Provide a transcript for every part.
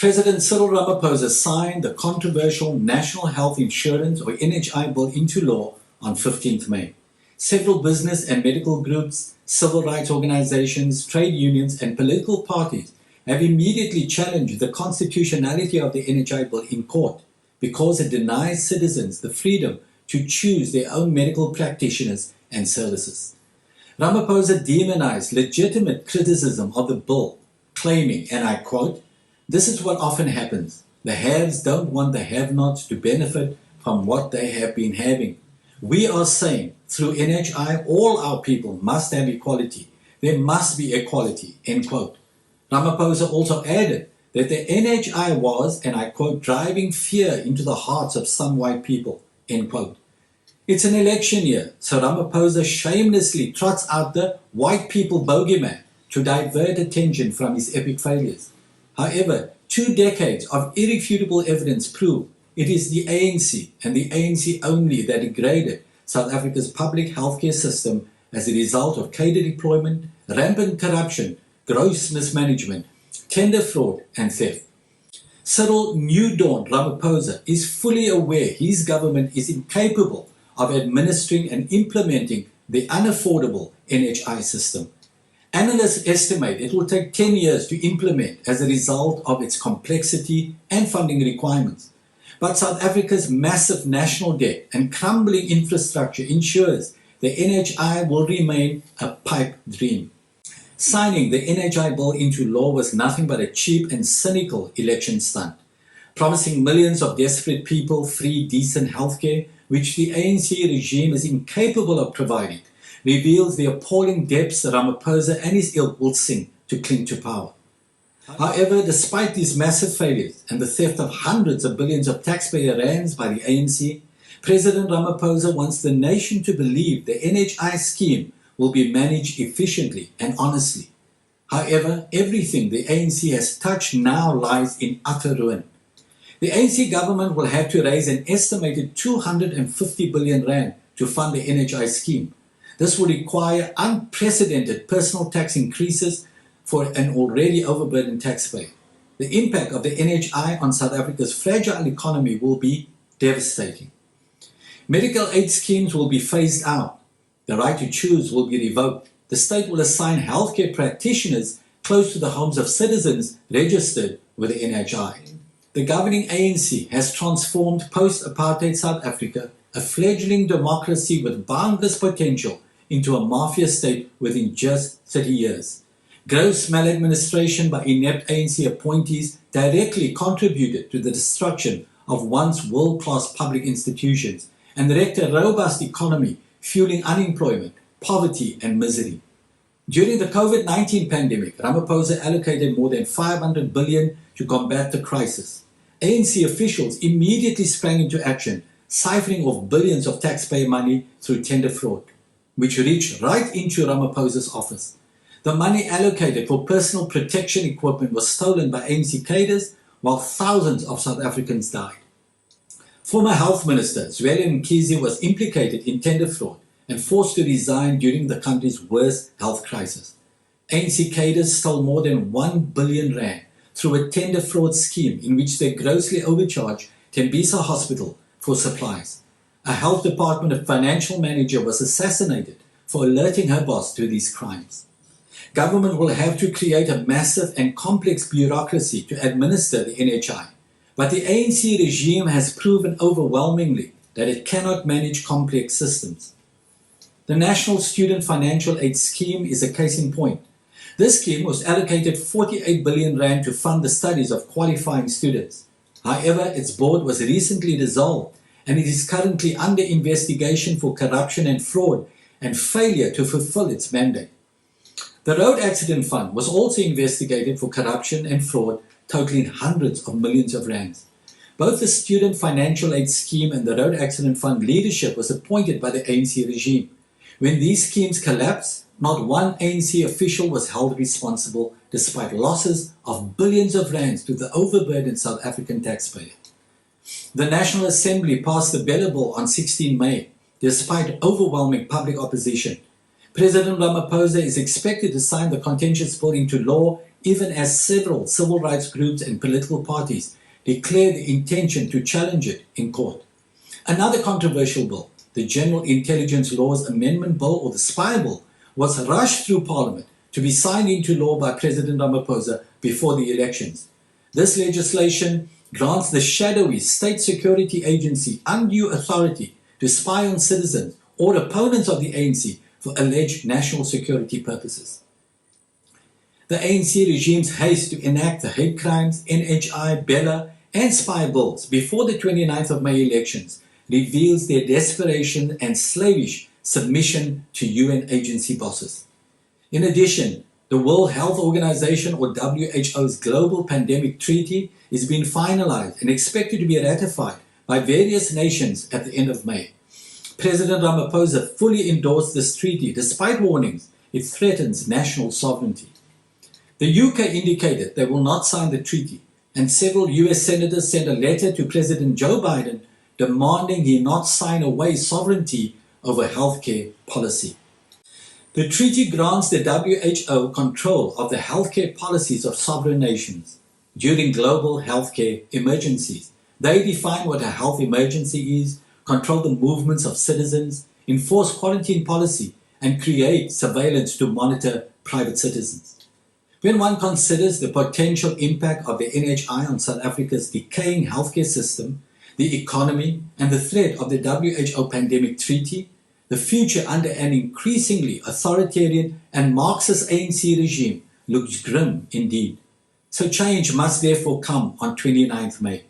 President Cyril Ramaphosa signed the controversial National Health Insurance or NHI bill into law on 15th May. Several business and medical groups, civil rights organizations, trade unions and political parties have immediately challenged the constitutionality of the NHI bill in court because it denies citizens the freedom to choose their own medical practitioners and services. Ramaphosa demonized legitimate criticism of the bill, claiming, and I quote, "This is what often happens. The haves don't want the have-nots to benefit from what they have been having. We are saying through NHI all our people must have equality. There must be equality," end quote. Ramaphosa also added that the NHI was, and I quote, "driving fear into the hearts of some white people," end quote. It's an election year, so Ramaphosa shamelessly trots out the white people bogeyman to divert attention from his epic failures. However, 2 decades of irrefutable evidence prove it is the ANC and the ANC only that degraded South Africa's public healthcare system as a result of cadre deployment, rampant corruption, gross mismanagement, tender fraud and theft. Cyril New Dawn Ramaphosa is fully aware his government is incapable of administering and implementing the unaffordable NHI system. Analysts estimate it will take 10 years to implement as a result of its complexity and funding requirements. But South Africa's massive national debt and crumbling infrastructure ensures the NHI will remain a pipe dream. Signing the NHI bill into law was nothing but a cheap and cynical election stunt, promising millions of desperate people free, decent healthcare, which the ANC regime is incapable of providing, reveals the appalling depths Ramaphosa and his ilk will sink to cling to power. However, despite these massive failures and the theft of hundreds of billions of taxpayer rands by the ANC, President Ramaphosa wants the nation to believe the NHI scheme will be managed efficiently and honestly. However, everything the ANC has touched now lies in utter ruin. The ANC government will have to raise an estimated 250 billion rand to fund the NHI scheme. This will require unprecedented personal tax increases for an already overburdened taxpayer. The impact of the NHI on South Africa's fragile economy will be devastating. Medical aid schemes will be phased out. The right to choose will be revoked. The state will assign healthcare practitioners close to the homes of citizens registered with the NHI. The governing ANC has transformed post-apartheid South Africa, a fledgling democracy with boundless potential, into a mafia state within just 30 years. Gross maladministration by inept ANC appointees directly contributed to the destruction of once world-class public institutions and wrecked a robust economy, fueling unemployment, poverty and misery. During the COVID-19 pandemic, Ramaphosa allocated more than 500 billion to combat the crisis. ANC officials immediately sprang into action, siphoning off billions of taxpayer money through tender fraud, which reached right into Ramaphosa's office. The money allocated for personal protection equipment was stolen by ANC cadres, while thousands of South Africans died. Former Health Minister Zweli Mkhize was implicated in tender fraud and forced to resign during the country's worst health crisis. ANC cadres stole more than 1 billion rand through a tender fraud scheme in which they grossly overcharged Tembisa Hospital for supplies. A health department financial manager was assassinated for alerting her boss to these crimes. Government will have to create a massive and complex bureaucracy to administer the NHI, but the ANC regime has proven overwhelmingly that it cannot manage complex systems. The National Student Financial Aid Scheme is a case in point. This scheme was allocated 48 billion rand to fund the studies of qualifying students. However, its board was recently dissolved and it is currently under investigation for corruption and fraud and failure to fulfill its mandate. The Road Accident Fund was also investigated for corruption and fraud, totaling hundreds of millions of rands. Both the Student Financial Aid Scheme and the Road Accident Fund leadership was appointed by the ANC regime. When these schemes collapsed, not one ANC official was held responsible, despite losses of billions of rands to the overburdened South African taxpayer. The National Assembly passed the BELA bill on 16 May, despite overwhelming public opposition. President Ramaphosa is expected to sign the contentious bill into law even as several civil rights groups and political parties declared the intention to challenge it in court. Another controversial bill, the General Intelligence Laws Amendment Bill, or the Spy Bill, was rushed through Parliament to be signed into law by President Ramaphosa before the elections. This legislation grants the shadowy state security agency undue authority to spy on citizens or opponents of the ANC for alleged national security purposes. The ANC regime's haste to enact the hate crimes, NHI, BELA, and spy bills before the 29th of May elections reveals their desperation and slavish submission to UN agency bosses. In addition, the World Health Organization, or WHO's Global Pandemic Treaty, is being finalized and expected to be ratified by various nations at the end of May. President Ramaphosa fully endorsed this treaty despite warnings it threatens national sovereignty. The UK indicated they will not sign the treaty, and several US senators sent a letter to President Joe Biden demanding he not sign away sovereignty over healthcare policy. The treaty grants the WHO control of the healthcare policies of sovereign nations during global healthcare emergencies. They define what a health emergency is, control the movements of citizens, enforce quarantine policy, and create surveillance to monitor private citizens. When one considers the potential impact of the NHI on South Africa's decaying healthcare system, the economy, and the threat of the WHO pandemic treaty, the future under an increasingly authoritarian and Marxist ANC regime looks grim indeed. So change must therefore come on 29th May.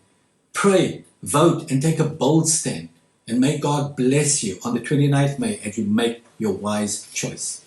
Pray, vote, and take a bold stand. And may God bless you on the 29th May as you make your wise choice.